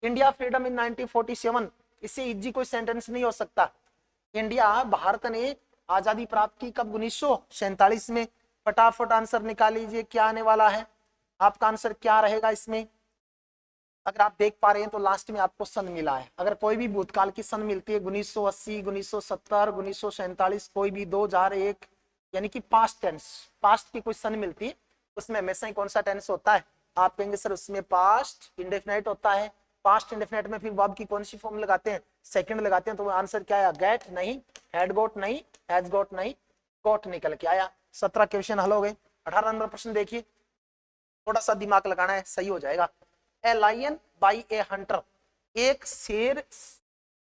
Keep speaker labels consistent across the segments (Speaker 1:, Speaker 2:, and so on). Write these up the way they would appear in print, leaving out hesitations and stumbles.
Speaker 1: India freedom इन 1947, इससे easy कोई sentence नहीं हो सकता। इंडिया, भारत ने आजादी प्राप्त की कब? 1947 में। फटाफट आंसर निकाल लीजिए, क्या आने वाला है आपका आंसर, क्या रहेगा इसमें। अगर आप देख पा रहे हैं तो लास्ट में आपको सन मिला है। अगर कोई भी भूतकाल की सन मिलती है 1980, 1970, 1947, कोई भी 2001, यानी कि पास्ट टेंस, पास्ट की कोई सन मिलती है, उसमें हमेशा ही कौन सा टेंस होता है? आप कहेंगे सर उसमें पास्ट इंडेफिनाइट होता है। पास्ट इंडेफिनाइट में फिर वर्ब की कौन सी फॉर्म लगाते हैं? सेकंड लगाते हैं। तो आंसर क्या आया? गेट नहीं, हैड गोट नहीं, हैज गोट नहीं, गोट निकल के आया। 17 क्वेश्चन हल हो गए। 18 नंबर प्रश्न देखिए, थोड़ा सा दिमाग लगाना है, सही हो जाएगा। A lion by a hunter, एक शेर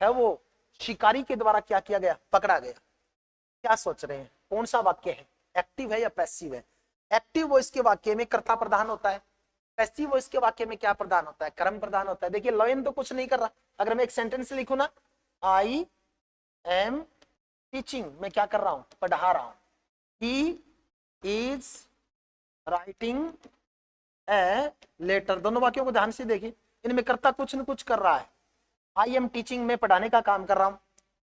Speaker 1: है वो शिकारी के द्वारा क्या किया गया? पकड़ा गया। क्या सोच रहे हैं कौन सा वाक्य है? एक्टिव है या पैसिव है? एक्टिव वॉइस के वाक्य में कर्ता प्रधान होता है। पैसिव वॉइस के वाक्य में क्या प्रधान होता है? कर्म प्रधान होता है। देखिए लायन तो कुछ नहीं कर रहा। अगर मैं एक सेंटेंस लिखूं ना, आई एम टीचिंग, मैं क्या कर रहा हूं? पढ़ा रहा हूं। He is writing a letter, दोनों वाक्यों को ध्यान से देखिए, इनमें कर्ता कुछ न कुछ कर रहा है। आई एम टीचिंग, में पढ़ाने का काम कर रहा हूं।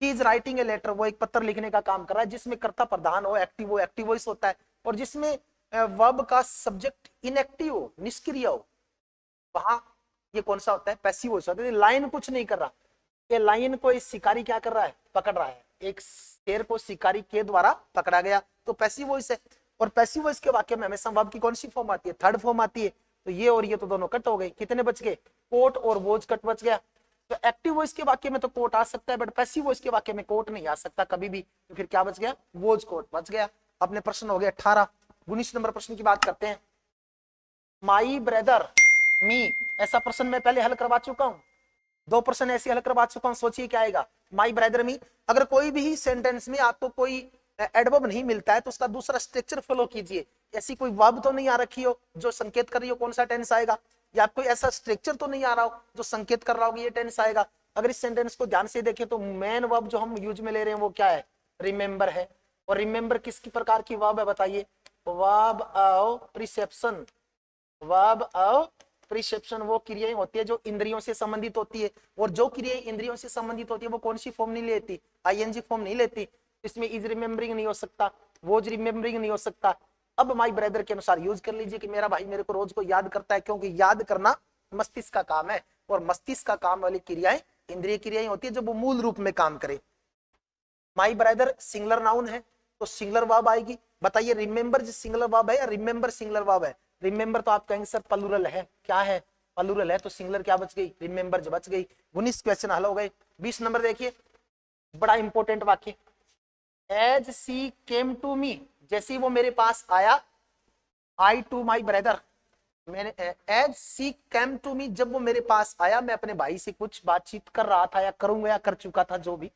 Speaker 1: He is writing a letter, वो एक पत्र लिखने का काम कर रहा है। जिसमें कर्ता प्रधान हो, एक्टिव हो, एक्टिव वॉइस होता है। और जिसमें वर्ब का सब्जेक्ट इनएक्टिव हो, निष्क्रिय हो, वहां ये कौन सा होता है? पैसिव वॉइस होता है। लाइन कुछ नहीं कर रहा। ये लाइन को इस शिकारी क्या कर रहा है? पकड़ रहा है। एक शेर को शिकारी के द्वारा पकड़ा गया, तो पैसिव वॉइस है। और पैसिव वॉइस के वाक्य में हमेशा वर्ब की कौन सी फॉर्म आती है? थर्ड फॉर्म आती है। तो ये और ये तो दोनों कट हो गए। कितने बच गए? कोट और वोज कट बच गया। तो एक्टिव वॉइस के वाक्य में तो कोट आ सकता है, बट पैसिव वॉइस के वाक्य में कोट नहीं आ सकता कभी भी। तो फिर क्या बच गया? वोज कोट बच गया। अपने प्रश्न हो गए 18। 19 नंबर प्रश्न की बात करते हैं। माई ब्रदर मी, ऐसा प्रश्न मैं पहले हल करवा चुका हूं। 2 प्रश्न ऐसे हल करवा चुका हूं। सोचिए क्या आएगा? माई ब्रदर मी। अगर कोई भी सेंटेंस में आपको कोई एडवर्ब नहीं मिलता है तो उसका दूसरा स्ट्रक्चर फॉलो कीजिए। ऐसी कोई वर्ब तो नहीं आ रखी हो जो संकेत कर रही हो कौन सा टेंस आएगा, या कोई ऐसा स्ट्रक्चर तो नहीं आ रहा हो जो संकेत कर रहा हो ये टेंस आएगा। अगर इस सेंटेंस को ध्यान से देखें तो मेन वर्ब जो हम यूज में ले रहे हैं वो क्या है? रिमेंबर है। और रिमेंबर किस प्रकार की वर्ब है बताइए? Verb of perception. Verb of perception वो क्रियाएं होती है जो इंद्रियों से संबंधित होती है। और जो क्रियाएं इंद्रियों से संबंधित होती है वो कौन सी फॉर्म नहीं लेती? आईएनजी फॉर्म नहीं लेती। इसमें इज रिमेम्बरिंग नहीं हो सकता, वोज रिमेम्बरिंग नहीं हो सकता। अब माई ब्रदर के अनुसार यूज कर लीजिए कि मेरा भाई मेरे को रोज को याद करता है, क्योंकि याद करना मस्तिष्क का काम है। और मस्तिष्क का काम वाली क्रियाएं इंद्रिय क्रियाएं होती है जब वो मूल रूप में काम करे। माई ब्रदर सिंगुलर नाउन है तो सिंगुलर वर्ब आएगी। बताइए रिमेंबर सिंगुलर वर्ब है या रिमेंबर सिंगुलर वर्ब है? रिमेंबर तो आप कहेंगे सर प्लूरल है। क्या है? प्लूरल है। तो सिंगुलर क्या बच गई? रिमेंबर बच गई। 19 क्वेश्चन हल हो गए। 20 नंबर देखिए, बड़ा इंपॉर्टेंट वाक्य। एज सी केम टू मी, जैसे वो मेरे पास आया, आई टू माई ब्रदर, मैंने as she came to me, जब वो मेरे पास आया, मैं अपने भाई से कुछ बातचीत कर रहा था या करूंगा या कर चुका था, जो भी।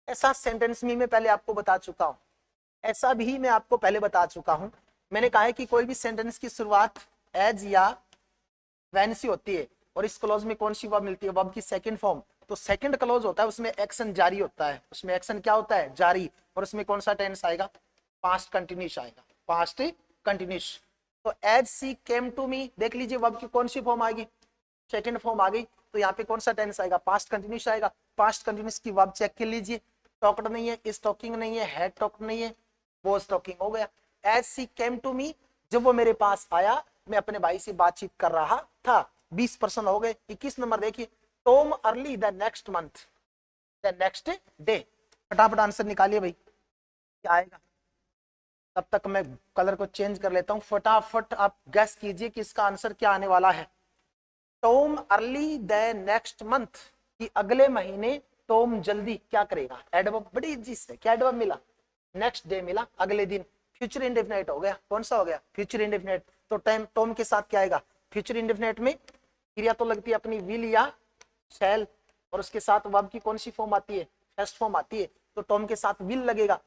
Speaker 1: ऐसा सेंटेंस में मैं पहले आपको बता चुका हूं। ऐसा भी मैं आपको पहले बता चुका हूं। मैंने कहा है कि कोई भी सेंटेंस की शुरुआत एज या व्हेन से होती है। और इस क्लॉज में कौन सी वर्ब मिलती है? वर्ब की सेकंड फॉर्म। तो सेकंड क्लॉज होता है, उसमें एक्शन जारी होता है। उसमें एक्शन क्या होता है? जारी। और उसमें कौन सा टेंस आएगा? पास्ट कंटिन्यूस आएगा। Past continuous. तो as she came to me, देख लीजिए वर्ब की कौन सी फॉर्म आएगी? सेकंड फॉर्म आ गई। तो यहाँ पे कौन सा टेंस आएगा? पास्ट कंटिन्यूस आएगा। पास्ट कंटिन्यूस की वर्ब चेक कर लीजिए। टॉक्ड नहीं है, इज टॉकिंग नहीं है, हैड टॉक्ड नहीं है, वाज टॉकिंग हो गया। As she came to me, जब वो मेरे पास आया, मैं अपने भाई से बातचीत कर रहा था। 20% हो गए। 21 नंबर देखिए, Tom early the next month, the next day. फटाफट आंसर निकालिए भाई, क्या आएगा? तब तक मैं कलर को चेंज कर लेता हूं। फटाफट आप गैस कीजिए कि इसका आंसर क्या आने वाला है। Tom early the next month, कि अगले महीने टॉम जल्दी क्या करेगा? एडवर्ब बड़ी इजी से, क्या एडवर्ब मिला? नेक्स्ट डे मिला, अगले दिन। फ्यूचर इंडेफिनिट हो गया। कौन सा हो गया? Future indefinite. तो टाइम टॉम के साथ क्या आएगा? फ्यूचर इंडेफिनिट में क्रिया तो लगती है अपनी विल या शैल, और उसके साथ वर्ब की कौन सी फॉर्म आती है? फर्स्ट फॉर्म आती है। तो टॉम के साथ विल लगेगा।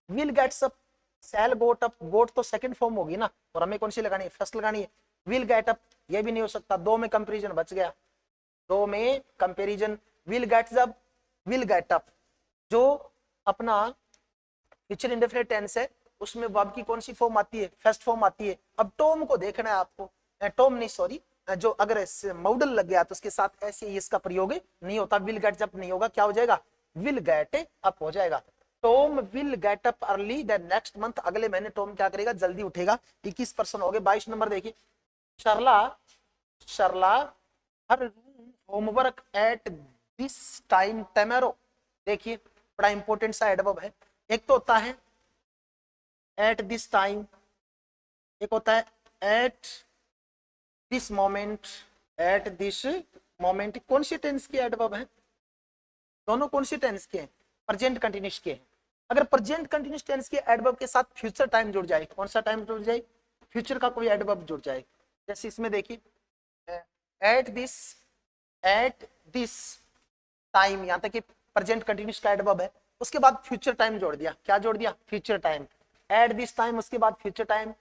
Speaker 1: Will gets up, shall got up, got तो सेकंड फॉर्म होगी ना, और हमें कौन सी लगानी है? फर्स्ट लगानी है। विल गेट अप, ये भी नहीं हो सकता। 2 में कंपेरिजन बच गया। 2 में comparison. Will gets up, will get up, जो अपना फ्यूचर इंडेफिनिट टेंस है उसमें वर्ब की कौन सी फॉर्म आती है? फर्स्ट फॉर्म आती है। अब टॉम को देखना है आपको, टॉम नहीं सॉरी, जो अगर मॉडल लग गया तो उसके साथ ऐसे ही इसका प्रयोग नहीं होता। विल गेट जब नहीं होगा क्या हो जाएगा, विल गेट अप हो जाएगा। Tom will get up early the next month, अगले महीने टॉम क्या करेगा, जल्दी उठेगा। 21% हो गए। 22 नंबर देखिए, Sharla her homework at this time tomorrow. देखिए बड़ा इंपॉर्टेंट सा एडवर्ब है। एक तो होता है एट दिस टाइम, एक होता है at this moment. At this moment कौन सी टेंस की एडवर्ब है, दोनों कौन सी टेंस के हैं, प्रेजेंट कंटिन्यूस के हैं। अगर प्रेजेंट कंटिन्यूस टेंस के एडवर्ब के साथ फ्यूचर टाइम जुड़ जाए, कौन सा टाइम जुड़ जाए, फ्यूचर का कोई एडवर्ब जुड़ जाए। जैसे इसमें देखिए एट दिस टाइम, यहां तक कि प्रेजेंट कंटिन्यूस का एडवर्ब है, उसके बाद फ्यूचर टाइम जोड़ दिया। क्या जोड़ दिया, future time. Eight this time उसके बाद future time,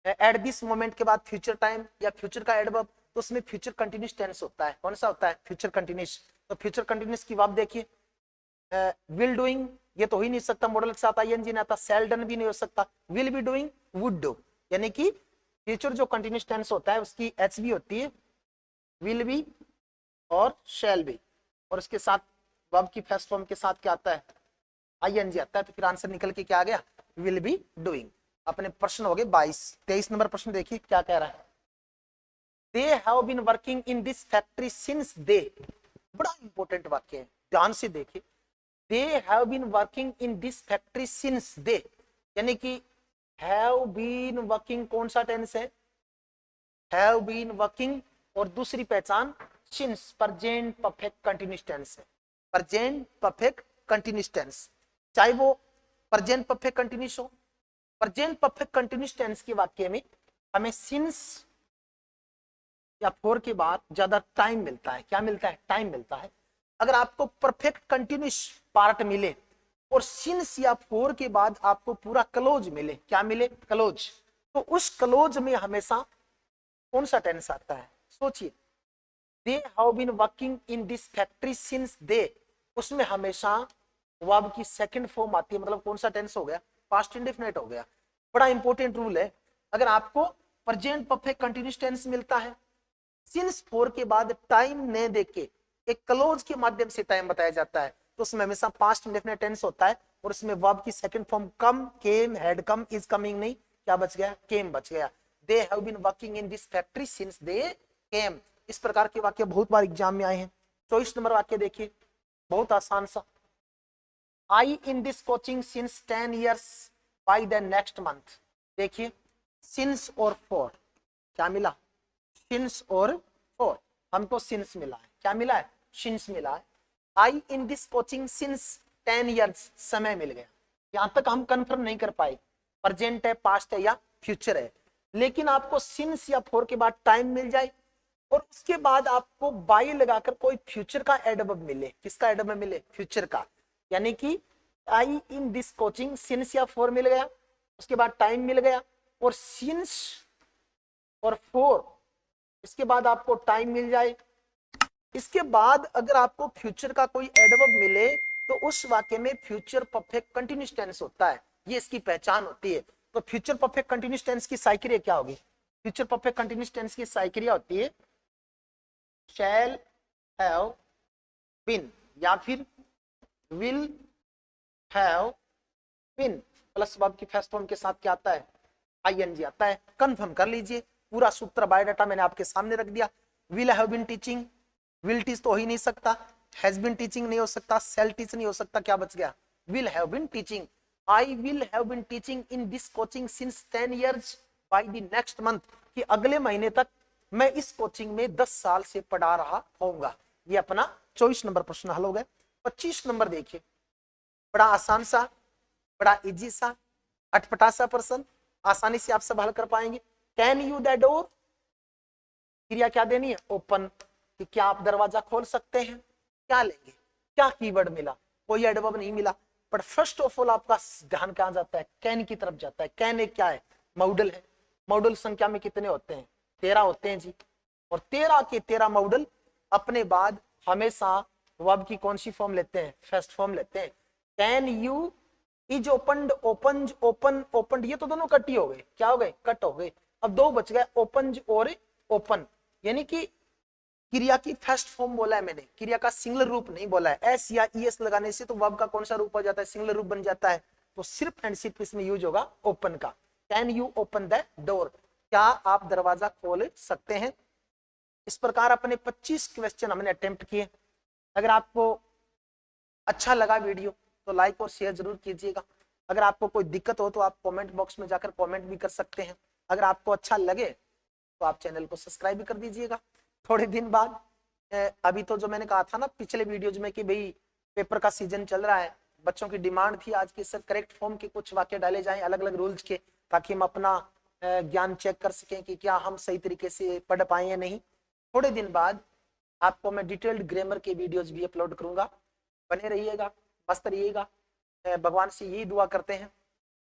Speaker 1: at this moment के बाद फ्यूचर टाइम या फ्यूचर का एडवर्ब, तो उसमें फ्यूचर कंटिन्यूस टेंस होता है। कौन सा होता है, फ्यूचर कंटिन्यूस। तो फ्यूचर कंटिन्यूस की वर्ब देखिए, विल डूइंग, ये तो हो ही नहीं सकता, मॉडल के साथ आईएनजी नहीं आता। सेल डन भी नहीं हो सकता। Will be doing, would do, यानी कि फ्यूचर जो कंटिन्यूस टेंस होता है उसकी एच भी होती है, विल बी और शैल बी, और उसके साथ वर्ब की फर्स्ट फॉर्म के साथ क्या आता है, आईएनजी आता है। तो फिर आंसर निकल के क्या आ गया, विल बी डूइंग। अपने प्रश्न हो गए 22। 23 नंबर प्रश्न देखिए क्या कह रहा है, they have been working in this factory since then. बड़ा इंपॉर्टेंट वाक्य है, ध्यान से देखिए। They have been working in this factory since then, यानी कि हैव बीन वर्किंग कौन सा टेंस है, हैव बीन वर्किंग, और दूसरी पहचान since, present perfect continuous tense है। प्रेजेंट परफेक्ट कंटिन्यूस टेंस, चाहे वो प्रेजेंट परफेक्ट कंटिन्यूस हो। प्रेजेंट परफेक्ट कंटिन्यूस टेंस के वाक्य में हमें सिंस या फोर के बाद ज्यादा टाइम मिलता है। क्या मिलता है, टाइम मिलता है। अगर आपको परफेक्ट कंटिन्यूस पार्ट मिले और सिंस या फोर के बाद आपको पूरा क्लोज मिले, क्या मिले, क्लोज, तो उस क्लोज में हमेशा कौन सा टेंस आता है, सोचिए। They have been working in this factory since then, उसमें हमेशा वर्ब की सेकंड फॉर्म आती है, मतलब कौन सा टेंस हो गया, पास्ट इंडेफिनिट हो गया। बड़ा इंपॉर्टेंट रूल है, अगर आपको प्रेजेंट परफेक्ट कंटिन्यूस टेंस मिलता है, सिंस फोर के बाद टाइम न देके एक क्लोज के माध्यम से टाइम बताया जाता है, तो उसमें हमेशा पास्ट इंडेफिनिट टेंस होता है, और उसमें वर्ब की second form come, came, had come, is coming नहीं, क्या बच गया, केम बच गया। They have been working in this factory since they came. इस प्रकार के वाक्य बहुत बार एग्जाम में आए हैं। 24 नंबर वाक्य देखिए, बहुत आसान सा, I in this coaching since 10 years by the next month. देखिए सिंस और फॉर, क्या मिला, सिंस और फॉर, हमको सिंस मिला है, क्या मिला है, सिंस मिला है। I in this coaching since 10 years, समय मिल गया। यहां तक हम कंफर्म नहीं कर पाए प्रेजेंट है, पास्ट है या फ्यूचर है, लेकिन आपको सिंस या फॉर के बाद टाइम मिल जाए और उसके बाद आपको बाई लगाकर कोई फ्यूचर का एडवर्ब मिले, किसका एडवर्ब मिले, फ्यूचर का, यानी कि आई इन दिस कोचिंग सिंस या फॉर मिल गया, उसके बाद टाइम मिल गया, और सिंस और फॉर, इसके बाद आपको टाइम मिल जाए, इसके बाद अगर आपको फ्यूचर का कोई एडवर्ब मिले तो उस वाक्य में फ्यूचर परफेक्ट कंटिन्यूस टेंस होता है, ये इसकी पहचान होती है। तो फ्यूचर परफेक्ट कंटिन्यूस टेंस की साइक्रिया क्या होगी, फ्यूचर परफेक्ट कंटिन्यूस टेंस की साइक्रिया होती है शैल हैव बीन या फिर will have been plus verb की फर्स्ट फॉर्म के साथ क्या आता है, आईएनजी आता है। कंफर्म कर लीजिए, पूरा सूत्र बायोडाटा मैंने आपके सामने रख दिया। Will have been teaching, will teach तो हो ही नहीं सकता, हैज बीन टीचिंग नहीं हो सकता, सेल टीच नहीं हो सकता, क्या बच गया, will have been teaching. I will have been teaching in this coaching since 10 years by the next month, कि अगले महीने तक मैं इस कोचिंग में 10 साल से पढ़ा रहा होऊंगा। ये अपना 24 नंबर प्रश्न हल हो गया। 25 नंबर देखिए, बड़ा आसान सा, बड़ा इजी सा, अटपटा सा प्रश्न, आसानी से आप सब हल कर पाएंगे। कैन यू द डोर, क्रिया क्या देनी है, ओपन, कि क्या आप दरवाजा खोल सकते हैं, क्या लेंगे, क्या कीवर्ड मिला, कोई एडवर्ब नहीं मिला, पर फर्स्ट ऑफ ऑल आपका ध्यान कहां जाता है, कैन की तरफ जाता है। कैन एक क्या है, मॉडल है। मॉडल संख्या में कितने होते हैं, 13 होते हैं जी, और 13 के 13 मॉडल अपने बाद हमेशा वर्ब की कौन सी फॉर्म लेते हैं, फर्स्ट फॉर्म लेते हैं। Can you, is opened, opened, open, opened, ये तो दोनों कट ही हो गए, क्या हो गए, कट हो गए। अब दो बच गए, ओपन्ड और ओपन, यानी कि क्रिया की फर्स्ट फॉर्म बोला है मैंने, क्रिया का सिंगुलर रूप नहीं बोला है। एस या ईएस लगाने से तो वर्ब का कौन सा रूप हो जाता है, सिंगुलर रूप बन जाता है। तो सिर्फ एंड सिर्फ इसमें यूज होगा ओपन का। Can you open the door, क्या आप दरवाजा खोल सकते हैं। इस प्रकार अपने 25 क्वेश्चन हमने अटेम्प्ट किए। अगर आपको अच्छा लगा वीडियो तो लाइक और शेयर जरूर कीजिएगा। अगर आपको कोई दिक्कत हो तो आप कमेंट बॉक्स में जाकर कमेंट भी कर सकते हैं। अगर आपको अच्छा लगे तो आप चैनल को सब्सक्राइब भी कर दीजिएगा। थोड़े दिन बाद अभी तो जो मैंने कहा था ना पिछले वीडियोज में कि भाई पेपर का सीजन चल रहा है, बच्चों की डिमांड थी आज की सर करेक्ट फॉर्म के कुछ वाक्य डाले जाएं अलग अलग रूल्स के, ताकि हम अपना ज्ञान चेक कर सकें कि क्या हम सही तरीके से पढ़ पाए या नहीं। थोड़े दिन बाद आपको मैं डिटेल्ड ग्रामर के वीडियोज भी अपलोड करूंगा। बने रहिएगा, मस्त रहिएगा। भगवान से यही दुआ करते हैं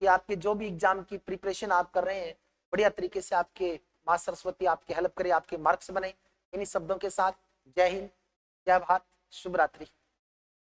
Speaker 1: कि आपके जो भी एग्जाम की प्रिपरेशन आप कर रहे हैं बढ़िया तरीके से आपके माँ सरस्वती आपकी हेल्प करे, आपके मार्क्स बने। इन्हीं शब्दों के साथ जय हिंद, जय भारत, शुभ रात्रि।